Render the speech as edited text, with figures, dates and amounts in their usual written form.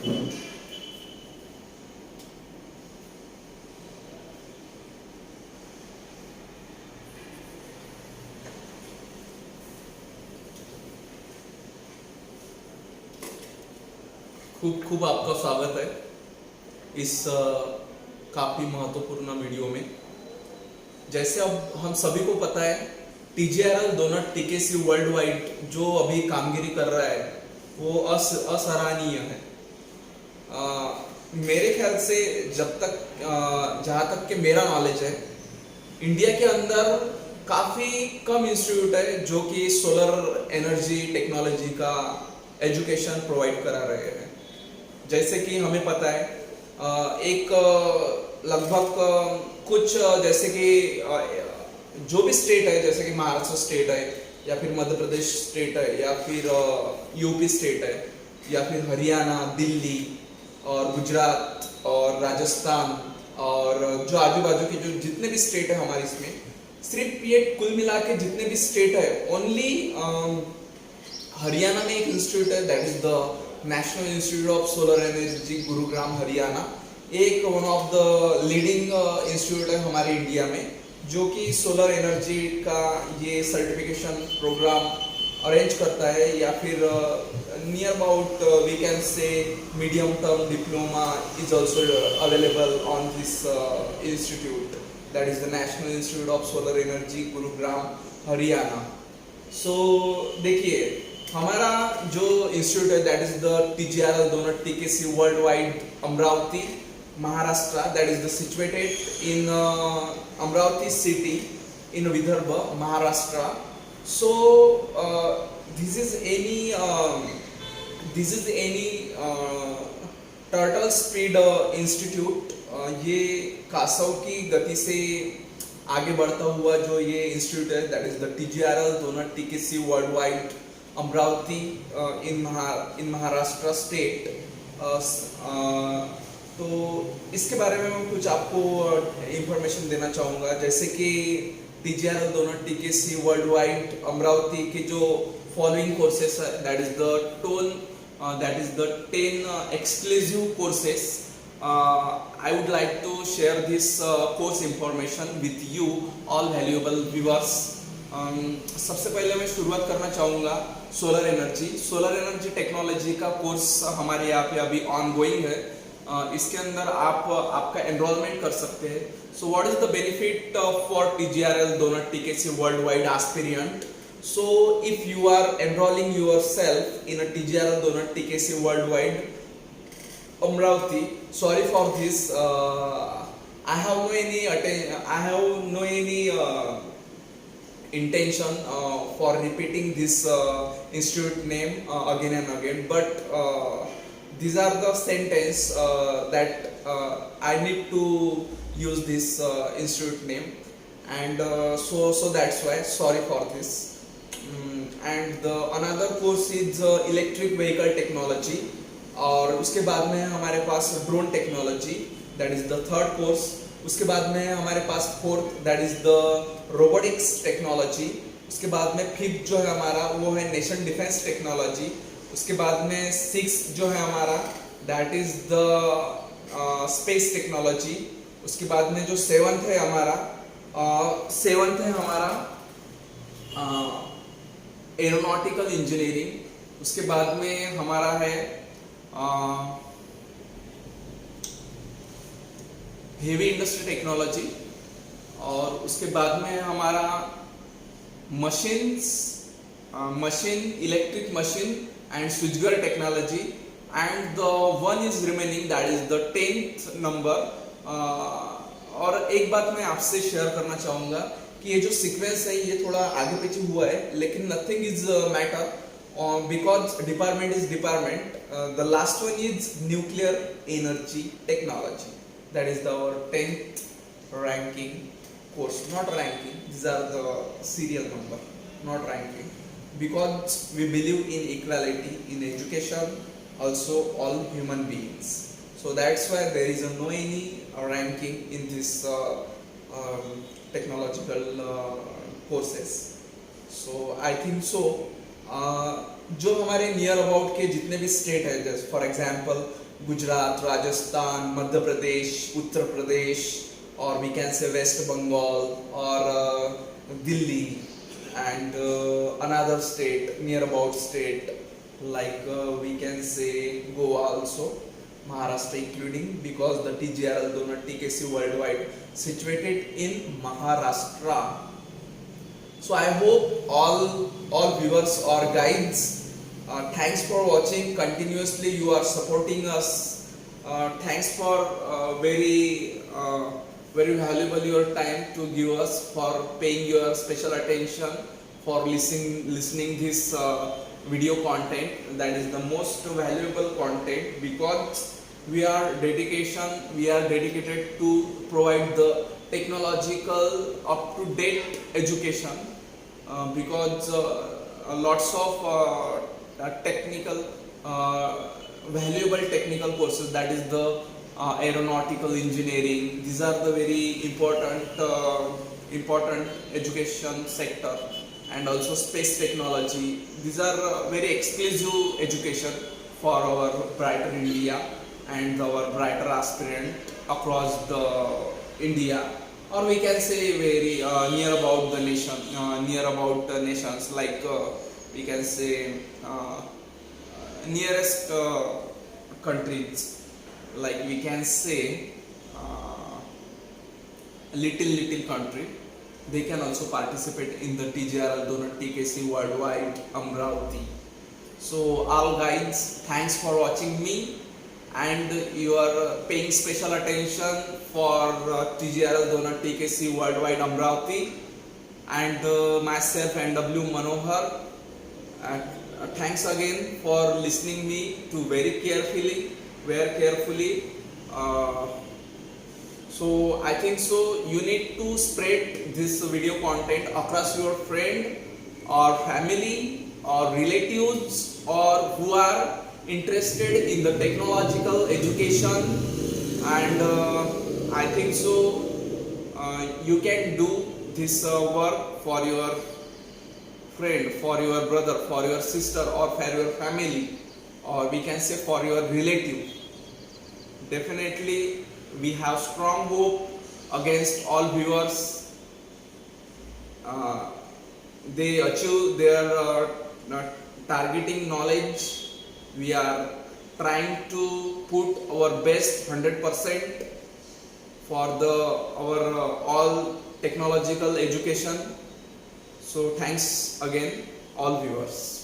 खूब खूब आपका स्वागत है इस काफ़ी महत्वपूर्ण वीडियो में। जैसे अब हम सभी को पता है, TGRL donut TKC world wide जो अभी कामगिरी कर रहा है वो असराहनीय है। मेरे ख्याल से जहाँ तक कि मेरा नॉलेज है, इंडिया के अंदर काफ़ी कम इंस्टीट्यूट है जो कि सोलर एनर्जी टेक्नोलॉजी का एजुकेशन प्रोवाइड करा रहे हैं। जैसे कि हमें पता है, एक लगभग कुछ जैसे कि जो भी स्टेट है, जैसे कि महाराष्ट्र स्टेट है या फिर मध्य प्रदेश स्टेट है या फिर यूपी स्टेट है या फिर हरियाणा, दिल्ली और गुजरात और राजस्थान और जो आजू बाजू के जो जितने भी स्टेट है हमारे इसमें, सिर्फ ये कुल मिला के जितने भी स्टेट है, ओनली हरियाणा में एक इंस्टीट्यूट है, that is the national institute of solar energy Gurugram Haryana. एक one of the leading institute है हमारे इंडिया में जो कि सोलर एनर्जी का ये सर्टिफिकेशन प्रोग्राम अरेंज करता है, या फिर near about we can say medium term diploma is also available on this institute, that is the national institute of solar energy Gurugram Haryana. So देखिए, हमारा जो इंस्टीट्यूट है that is the TGRL donut TKC world wide Amravati Maharashtra, that is the situated in Amravati city in Vidarbha, Maharashtra. So this is any turtle speed institute. ये कासव की गति से आगे बढ़ता हुआ जो ये इंस्टीट्यूट है, that is the TGRL donut TKC world wide Amravati in Maharashtra state. तो इसके बारे में मैं कुछ आपको इंफॉर्मेशन देना चाहूँगा। जैसे कि TGRL donut TKC world wide Amravati के जो फॉलोइंग कोर्सेस है, that is the 10 exclusive courses. I would like to share this course information with you all valuable viewers. सबसे पहले मैं शुरुआत करना चाहूँगा सोलर एनर्जी टेक्नोलॉजी का कोर्स हमारे यहाँ पे अभी ऑनगोइंग है। इसके अंदर आपका एनरोलमेंट कर सकते हैं। So what is the benefit for TGRL donut TKC world wide aspirant? So if you are enrolling yourself in a TGRL donut TKC world wide Amravati, sorry for this, I have no any intention for repeating this institute name again and again, but these are the sentence that I need to use this institute name, and so that's why sorry for this. And the another course is electric vehicle technology, और उसके बाद में हमारे पास drone technology, that is the third course. उसके बाद में हमारे पास fourth, that is the robotics technology. उसके बाद में फिफ्थ जो है हमारा वो है नेशन डिफेंस टेक्नोलॉजी। उसके बाद में सिक्स जो है हमारा that is the space technology. उसके बाद में जो सेवंथ है हमारा एरोनॉटिकल इंजीनियरिंग। उसके बाद में हमारा है हेवी इंडस्ट्री टेक्नोलॉजी, और उसके बाद में हमारा machine electric machine and switchgear technology, and the one is remaining, that is the 10th number. और एक बात मैं आपसे शेयर करना चाहूँगा कि ये जो सीक्वेंस है ये थोड़ा आगे पीछे हुआ है, लेकिन nothing is matter because department is department. The last one is nuclear energy technology, that is our 10th ranking course. Not ranking, these are the serial number, not ranking, because we believe in equality in education, also all human beings. So that's why there is no any ranking in this technological courses. So I think so जो हमारे near about के जितने भी state है, जैसे for example Gujarat, Rajasthan, Madhya Pradesh, Uttar Pradesh, or we can say West Bengal, or Delhi, and another state, near about state, like we can say Goa also, Maharashtra including, because the TGRL Donut TKC Worldwide situated in Maharashtra. So I hope all viewers or guides, thanks for watching continuously. You are supporting us. Thanks for very valuable your time to give us, for paying your special attention, for listening this video content. That is the most valuable content, because we are dedicated to provide the technological up to date education, because lots of technical valuable technical courses, that is the aeronautical engineering, these are the very important education sector, and also space technology. These are very exclusive education for our brighter India and our brighter aspirant across the India, or we can say very near about the nations, like we can say nearest countries, like we can say little country, they can also participate in the TGRL Donut TKC Worldwide Amravati. So all guides, thanks for watching me, and you are paying special attention for TGRL Donut TKC Worldwide Amravati, and myself NW Manohar. Thanks again for listening me to very carefully. So I think so you need to spread this video content across your friend or family or relatives, or who are interested in the technological education, and I think so you can do this work for your friend, for your brother, for your sister, or for your family, or we can say for your relative. Definitely we have strong hope against all viewers. They achieve their targeting knowledge. We are trying to put our best 100% for our all technological education. So thanks again all viewers.